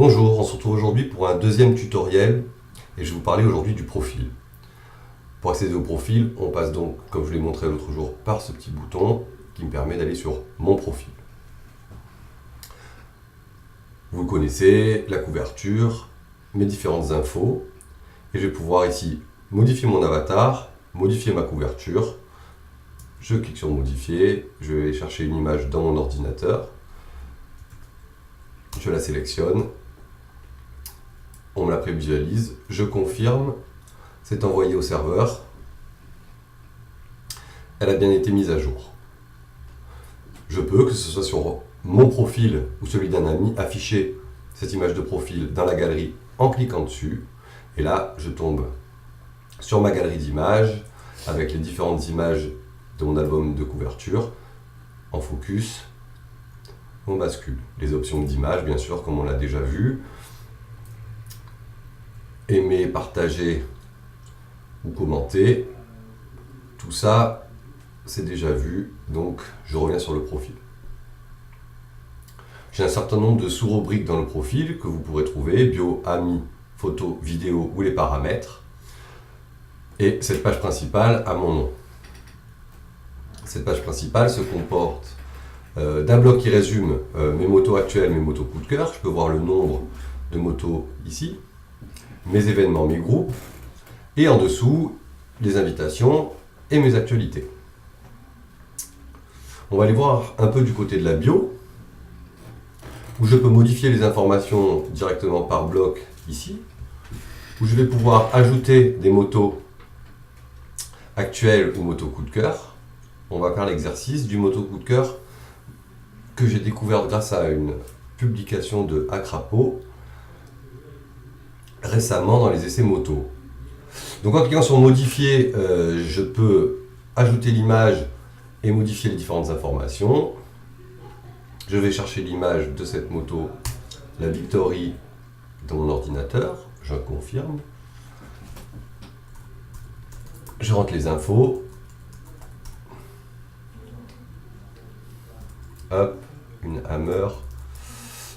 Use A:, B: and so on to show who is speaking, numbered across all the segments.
A: Bonjour, on se retrouve aujourd'hui pour un deuxième tutoriel et je vais vous parler aujourd'hui du profil. Pour accéder au profil, on passe donc, comme je vous l'ai montré l'autre jour, par ce petit bouton qui me permet d'aller sur mon profil. Vous connaissez, la couverture, mes différentes infos et je vais pouvoir ici modifier mon avatar, modifier ma couverture. Je clique sur modifier, je vais chercher une image dans mon ordinateur, je la sélectionne. On me la prévisualise, je confirme, c'est envoyé au serveur, elle a bien été mise à jour. Je peux, que ce soit sur mon profil ou celui d'un ami, afficher cette image de profil dans la galerie en cliquant dessus, et là je tombe sur ma galerie d'images avec les différentes images de mon album de couverture en focus. On bascule les options d'images, bien sûr, comme on l'a déjà vu. Aimer, partager ou commenter, tout ça c'est déjà vu, donc je reviens sur le profil. J'ai un certain nombre de sous-rubriques dans le profil que vous pourrez trouver, bio, amis, photos, vidéos ou les paramètres. Et cette page principale a mon nom. Cette page principale se comporte d'un bloc qui résume mes motos actuelles, mes motos coup de cœur. Je peux voir le nombre de motos ici, mes événements, mes groupes, et en dessous, les invitations et mes actualités. On va aller voir un peu du côté de la bio, où je peux modifier les informations directement par bloc ici, où je vais pouvoir ajouter des motos actuelles ou motos coup de cœur. On va faire l'exercice du moto coup de cœur que j'ai découvert grâce à une publication de Acrapo récemment dans les essais moto. Donc en cliquant sur modifier, je peux ajouter l'image et modifier les différentes informations. Je vais chercher l'image de cette moto, la Victory, dans mon ordinateur. Je confirme. Je rentre les infos. Hop, une Hammer.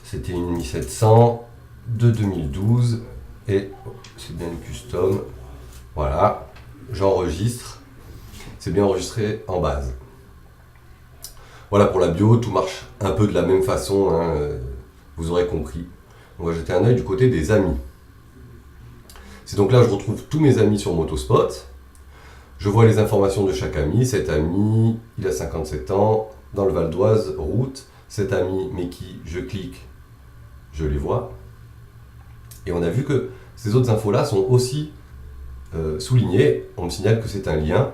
A: C'était une 1700 de 2012 et c'est bien une custom. Voilà, j'enregistre. C'est bien enregistré en base. Voilà pour la bio, tout marche un peu de la même façon, hein, vous aurez compris. On va jeter un œil du côté des amis. C'est donc là que je retrouve tous mes amis sur Motospot. Je vois les informations de chaque ami. Cet ami, il a 57 ans, dans le Val d'Oise, route. Cet ami, mais qui, je clique, je les vois. Et on a vu que ces autres infos-là sont aussi soulignées. On me signale que c'est un lien.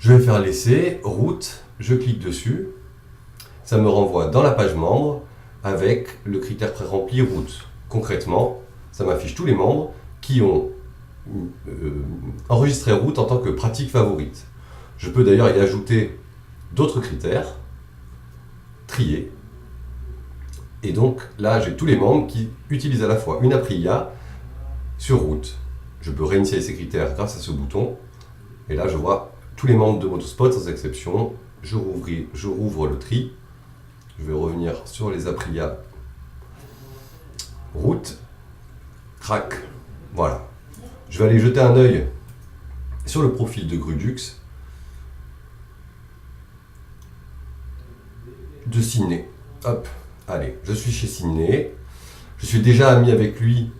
A: Je vais faire l'essai, route, je clique dessus. Ça me renvoie dans la page membre avec le critère pré-rempli route. Concrètement, ça m'affiche tous les membres qui ont enregistré route en tant que pratique favorite. Je peux d'ailleurs y ajouter d'autres critères, trier. Et donc là, j'ai tous les membres qui utilisent à la fois une Aprilia sur route. Je peux réinitialiser ces critères grâce à ce bouton. Et là, je vois tous les membres de Motospot sans exception. Je rouvre le tri. Je vais revenir sur les Aprilia route. Crac. Voilà. Je vais aller jeter un œil sur le profil de Grudux. De Ciné. Hop. Allez, je suis chez Ciné. Je suis déjà ami avec lui,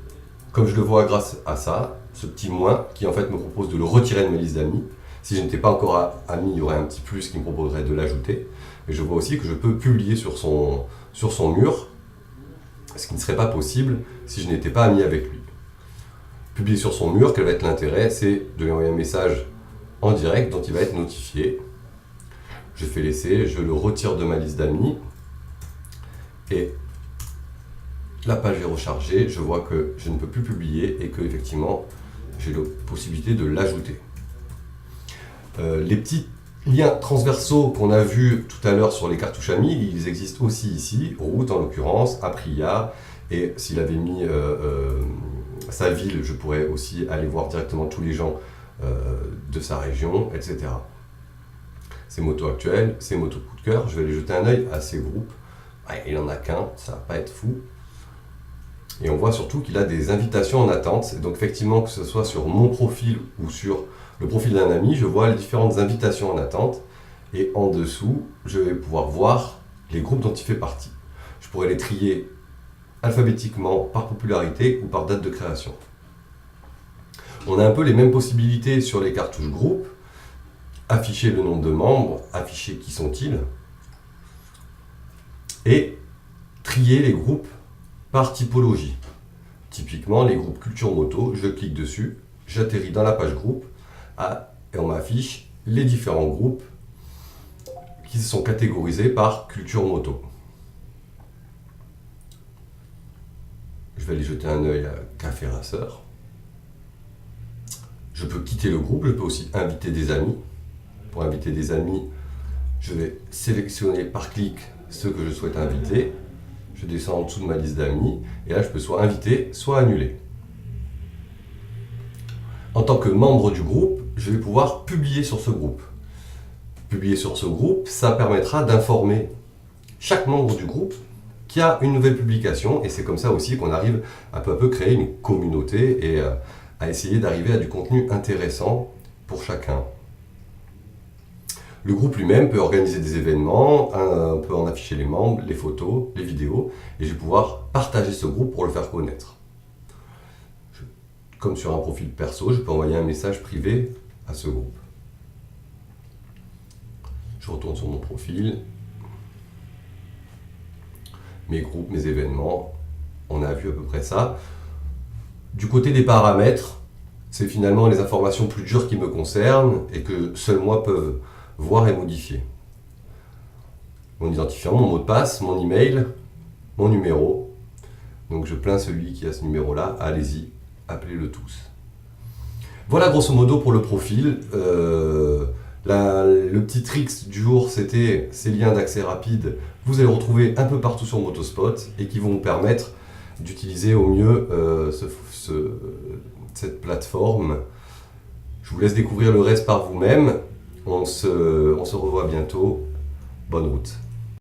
A: comme je le vois grâce à ça, ce petit moins qui en fait me propose de le retirer de ma liste d'amis. Si je n'étais pas encore ami, il y aurait un petit plus qui me proposerait de l'ajouter. Mais je vois aussi que je peux publier sur son mur, ce qui ne serait pas possible si je n'étais pas ami avec lui. Publier sur son mur, quel va être l'intérêt? C'est de lui envoyer un message en direct dont il va être notifié. Je fais l'essai, je le retire de ma liste d'amis. Et la page est rechargée, je vois que je ne peux plus publier et que effectivement j'ai la possibilité de l'ajouter. Les petits liens transversaux qu'on a vus tout à l'heure sur les cartouches amis, ils existent aussi ici, route en l'occurrence, Aprilia, et s'il avait mis sa ville, je pourrais aussi aller voir directement tous les gens de sa région, etc. Ces motos actuelles, ces motos coup de cœur, je vais aller jeter un œil à ces groupes. Ouais, il n'en a qu'un, ça va pas être fou. Et on voit surtout qu'il a des invitations en attente. Et donc effectivement, que ce soit sur mon profil ou sur le profil d'un ami, je vois les différentes invitations en attente. Et en dessous, je vais pouvoir voir les groupes dont il fait partie. Je pourrais les trier alphabétiquement, par popularité ou par date de création. On a un peu les mêmes possibilités sur les cartouches groupe. Afficher le nombre de membres, afficher qui sont-ils, et trier les groupes par typologie. Typiquement, les groupes culture moto, je clique dessus, j'atterris dans la page groupe, et on m'affiche les différents groupes qui sont catégorisés par culture moto. Je vais aller jeter un œil à Café Racer. Je peux quitter le groupe, je peux aussi inviter des amis. Pour inviter des amis, je vais sélectionner par clic ceux que je souhaite inviter. Je descends en dessous de ma liste d'amis et là je peux soit inviter, soit annuler. En tant que membre du groupe, je vais pouvoir publier sur ce groupe. Publier sur ce groupe, ça permettra d'informer chaque membre du groupe qu'il y a une nouvelle publication et c'est comme ça aussi qu'on arrive à peu créer une communauté et à essayer d'arriver à du contenu intéressant pour chacun. Le groupe lui-même peut organiser des événements, on peut en afficher les membres, les photos, les vidéos, et je vais pouvoir partager ce groupe pour le faire connaître. Comme sur un profil perso, je peux envoyer un message privé à ce groupe. Je retourne sur mon profil, mes groupes, mes événements, on a vu à peu près ça. Du côté des paramètres, c'est finalement les informations plus dures qui me concernent et que seuls moi peuvent voir et modifier. Mon identifiant, mon mot de passe, mon email, mon numéro. Donc je plains celui qui a ce numéro-là, allez-y, appelez-le tous. Voilà grosso modo pour le profil. Le petit trick du jour, c'était ces liens d'accès rapide. Vous allez le retrouver un peu partout sur Motospot et qui vont vous permettre d'utiliser au mieux cette plateforme. Je vous laisse découvrir le reste par vous-même. On se revoit bientôt. Bonne route.